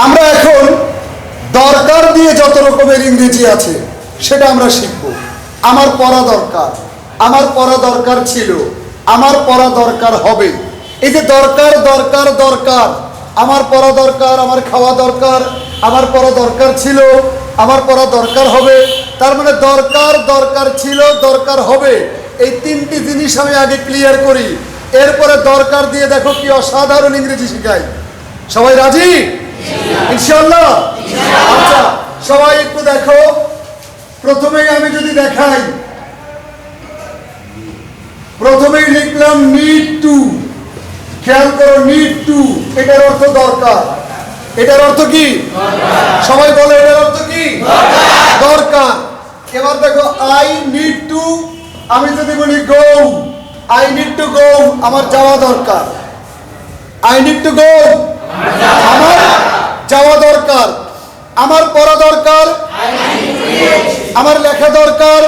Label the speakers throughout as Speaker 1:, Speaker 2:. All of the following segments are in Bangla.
Speaker 1: আমরা এখন দরকার দিয়ে যত রকমের ইংরেজি আছে সেটা আমরা শিখব। আমার পড়া দরকার, আমার পড়া দরকার ছিল, আমার পড়া দরকার হবে। এই যে দরকার দরকার দরকার, আমার পড়া দরকার, আমার খাওয়া দরকার, আমার পড়া দরকার ছিল, আমার পড়া দরকার হবে, তার মানে দরকার দরকার ছিল, দরকার হবে, এই তিনটি জিনিস আমি আগে ক্লিয়ার করি। এরপরে দরকার দিয়ে দেখো কি অসাধারণ ইংরেজি শিখাই। সবাই রাজি? ইনশাআল্লাহ। আচ্ছা, সবাই একটু দেখো। প্রথমেই আমি যদি দেখাই, প্রথমেই লিখলাম নিড টু। খেয়াল করো, নিড টু এটার অর্থ দরকার। এটার অর্থ কি? সবাই বলে, এটার অর্থ কি? দরকার। এবার দেখো, আই নিড টু, আমি যদি বলি গো, আই নিড টু গো, আমার যাওয়া দরকার। আই নিড টু গো, আমার যাওয়া দরকার। আমার পড়া দরকার, আমার লেখা দরকার,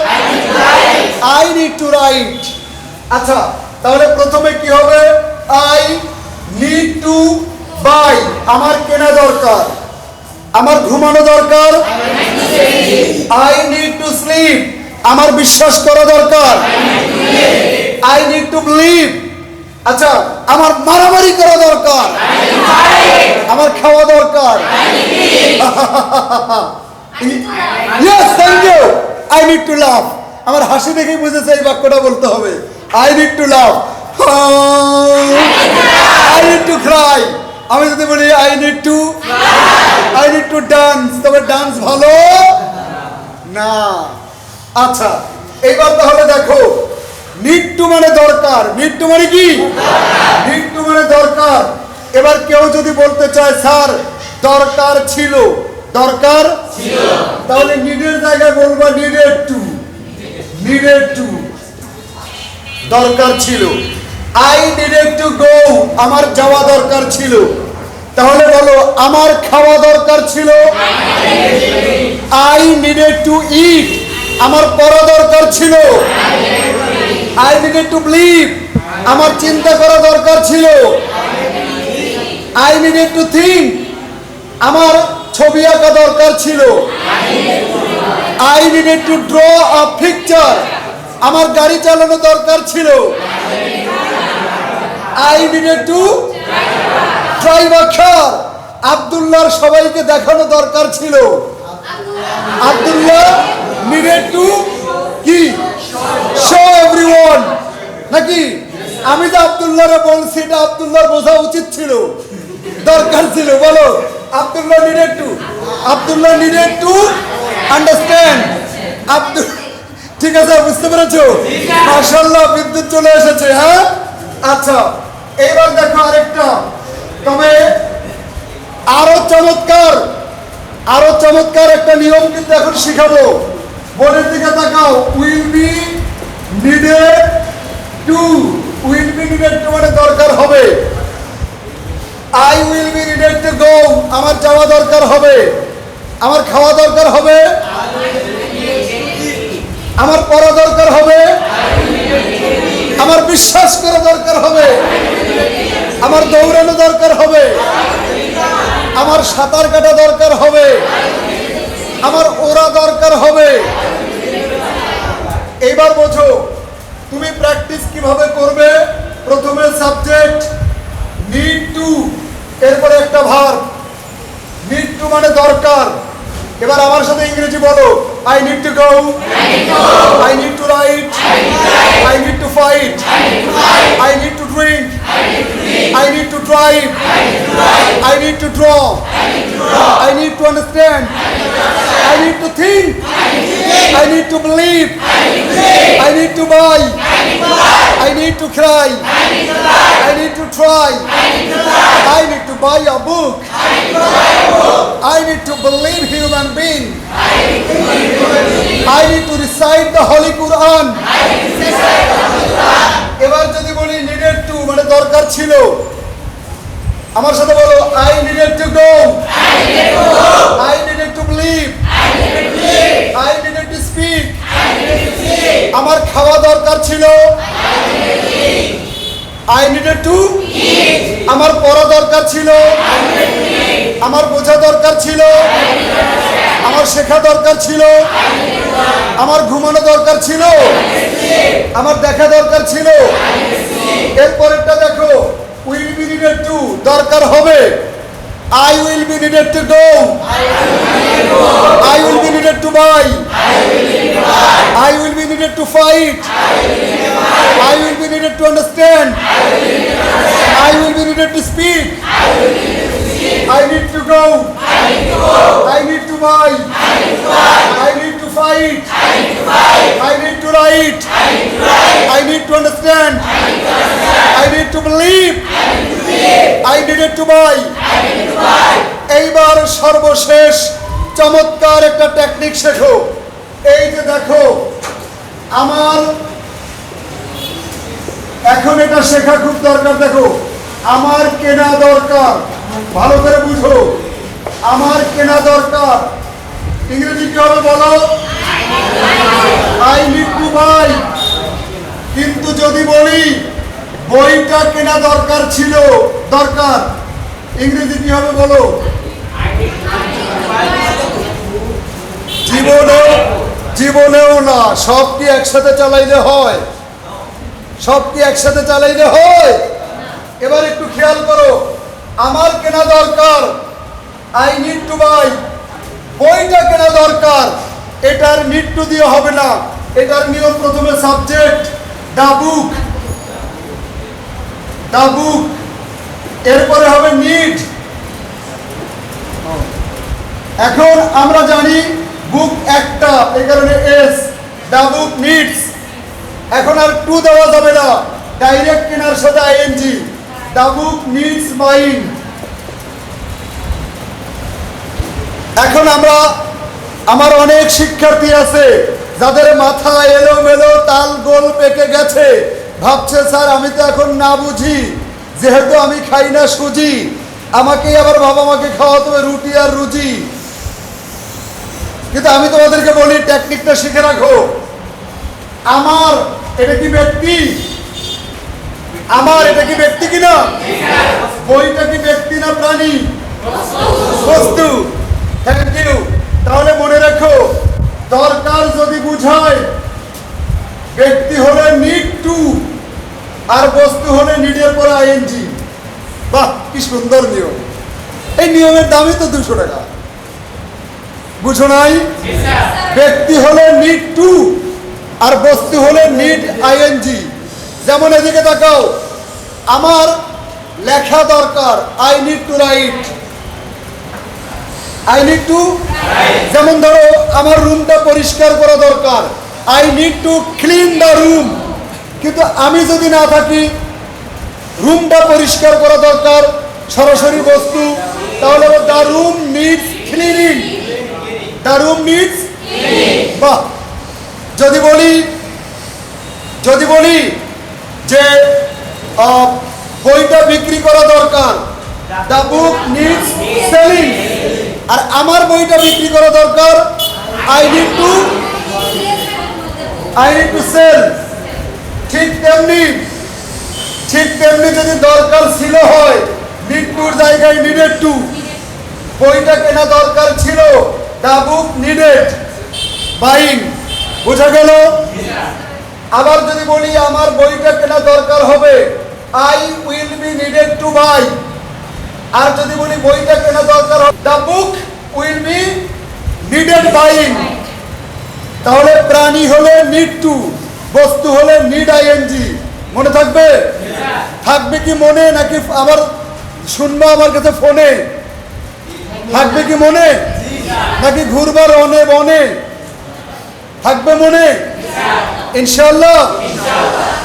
Speaker 1: আই নিড টু রাইট। আচ্ছা, তাহলে প্রথমে কি হবে? আই নিড টু বাই, আমার কেনা দরকার, আমার ঘুমানো দরকার, আই নিড টু স্লিপ, আমার বিশ্বাস করা দরকার, আই নিড টু বিলিভ। আচ্ছা, আমার মারামারি করা দরকার, আমার খাওয়া দরকার, yes thank you, I need to love. আমার হাসি দেখেই বুঝেছে এই বাক্যটা বলতে হবে। I need to love, I need to cry. আমি যদি বলি আই নিড টু ডান্স, তবে ডান্স ভালো না। আচ্ছা, এইবার তাহলে দেখো, নিড টু মানে দরকার। নিড টু মানে কি? নিড টু মানে দরকার। এবার কেউ যদি বলতে চায় স্যার দরকার ছিল, দরকার ছিল, তাহলে নিডের জায়গায় বলবো নিডেড টু। নিডেড টু, দরকার ছিল। আই নিডেড টু গো, আমার যাওয়া দরকার ছিল। তাহলে বলো, আমার খাওয়া দরকার ছিল। আই নিডেড টু ইট, আমার পড়া দরকার ছিল। আই নিডেড টু বিলিভ, আমার চিন্তা করা দরকার ছিল। আই নিডেড টু থিঙ্ক, আমার ছবি আঁকা দরকার ছিল। I needed to draw a picture, আমার গাড়ি চালানো দরকার ছিল। I needed to drive a car, আব্দুল্লাহর সবাইকে দেখানো দরকার ছিল। আব্দুল্লাহ নিডেড টু কি? Show everyone. নাকি আমি যে আব্দুল্লাহরে বলছি, এটা আব্দুল্লাহর বোঝা উচিত ছিল, দরকার ছিল। বলো, Abdullah needed two, Abdullah needed to understand. Abdul, ঠিক আছে, বুঝতে পেরেছো? মাশাআল্লাহ, বিদ্যুৎ চলে এসেছে। হ্যাঁ, আচ্ছা, এইবার দেখো আরেকটা, তবে আরো চমৎকার, আরো চমৎকার একটা নিয়ম কিন্তু এখন শিখাবো। বোর্ডের দিকে তাকাও। Will be needed two, will be needed two মানে দরকার হবে। I will be needed to go, আমার যাওয়া দরকার হবে, আমার খাওয়া দরকার হবে, আমার পড়া দরকার হবে, আমার বিশ্বাস করা দরকার হবে, আমার দৌড়ানো দরকার হবে, আমার সাঁতার কাটা দরকার হবে, আমার ওড়া দরকার হবে। এইবার বোঝো তুমি প্র্যাকটিস কিভাবে করবে। প্রথমে সাবজেক্ট নিড টু, এরপরে একটা ভার্ব। নিড টু মানে দরকার। এবার আমার সাথে ইংরেজি বলো। I need to go, I need two right, I need to fight, I need to drink, I need to drive, I need to draw, I need to understand, I need to think, I need to believe, I need to buy, I need to cry, I need to try, I need to buy a book, I need to believe human being, I need to recite the Holy Quran. এবার যদি বলি নিডেড টু মানে দরকার ছিল, আমার সাথে বলো I needed to go, I needed to believe, I needed to speak, আমার খাওয়া দরকার ছিল, আই নিডেড টু, আমার পড়া দরকার ছিল, আমার বোঝা দরকার ছিল, আমার শেখা দরকার ছিল, আমার ঘুমানো দরকার ছিল, আমার দেখা দরকার ছিল। এরপরেরটা দেখো, উইল বি নিডেড টু, দরকার হবে। I will be needed to go. I will be needed to buy. I will be needed to fight. I will be needed to understand. I will be needed to speak. I need to go. I need to buy. I need to fight. I need to write. I need to understand. I need to believe. I needed to buy. এইবার সর্বশেষ চমৎকার একটা টেকনিক শেখো। এই যে দেখো, আমার এখন এটা শেখা খুব দরকার। দেখো, আমার কেনা দরকার, ভালো করে বুঝো, আমার কেনা দরকার। ইংরেজি কি হবে বলো? I need to buy. কিন্তু যদি বলি বইটা কেনা দরকার ছিল, দরকার, ইংরেজি কি হবে বলো? জীবনেও না। সব কি একসাথে চালাইলে হয়? সব কি একসাথে চালাইলে হয়? এবার একটু খেয়াল করো, আমার কেনা দরকার, আই নিড টু বাই। বইটা কেনা দরকার, এটার নিড টু দিয়ে হবে না। এটার নিয়ম, প্রথমে সাবজেক্ট দা বুক, দা বুক, এরপরে হবে নিড। এখন আমরা জানি বুক একটা, এই কারণে এস, দা বুক নিডস। এখন আর টু দেওয়া যাবে না, ডাইরেক্ট কেনার সাথে আইএনজি, দা বুক নিডস বাইং। এখন আমার অনেক শিক্ষার্থী আছে যাদের মাথা এলোমেলো, তাল গোল পেকে গেছে, ভাবছে স্যার আমি তো এখন না বুঝি, যেহেতু আমি খাই না সুজি, আমাকেই আবার বাবা মাকে খাওয়াতে হবে রুটি আর রুজি। কিন্তু আমি তোমাদেরকে বলি, টেকনিকটা শিখে রাখো। আমার এটা কি ব্যক্তি? আমার এটা কি ব্যক্তি কিনা? বইটা কি ব্যক্তি না প্রাণী? বস্তু। Thank you. তাহলে মনে রাখো, দরকার যদি বুঝায়, ব্যক্তি হলে নিড টু, আর বস্তু হলে নিডের পরে আইএনজি। বাহ, কি সুন্দর নিয়ম! এই নিয়মের দামই তো 200 টাকা। বুঝো নাই? ব্যক্তি হলে নিড টু, আর বস্তু হলে নিড আইএনজি। যেমন এদিকে তাকাও, আমার লেখা দরকার, I need two right. I need two, যেমন ধরো আমার রুমটা পরিষ্কার করা দরকার, I need to clean the room. কিন্তু আমি যদি না থাকি, রুমটা পরিষ্কার করা দরকার, সরাসরি বস্তু, তাহলে the room needs cleaning. The room needs, বাহ। যদি বলি যে বইটা বিক্রি করা দরকার, দ্য বুক নিডস সেলিং। আর আমার বইটা বিক্রি করা দরকার, আই নিড টু সেল। ঠিক তেমনি যদি দরকার ছিল হয়, নিড টুর জায়গায় নিডেড টু। বইটা কেনা দরকার ছিল, দ্য বুক নিডেড বাইং। বুঝা গেল? আবার যদি বলি আমার বইটা কেনা দরকার হবে, I will be needed to buy. আর যদি বলি বইটা কেনা দরকার হবে, the book will be needed buying. তাহলে প্রাণী হলে নিড টু, বস্তু হলে নিড আইএনজি। মনে থাকবে? থাকবে কি মনে, নাকি আবার শুনবো আমার কাছে ফোনে? থাকবে কি মনে, নাকি ঘুরবার অনে বনে? থাকবে মনে ইনশাআল্লাহ।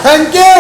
Speaker 1: Thank you.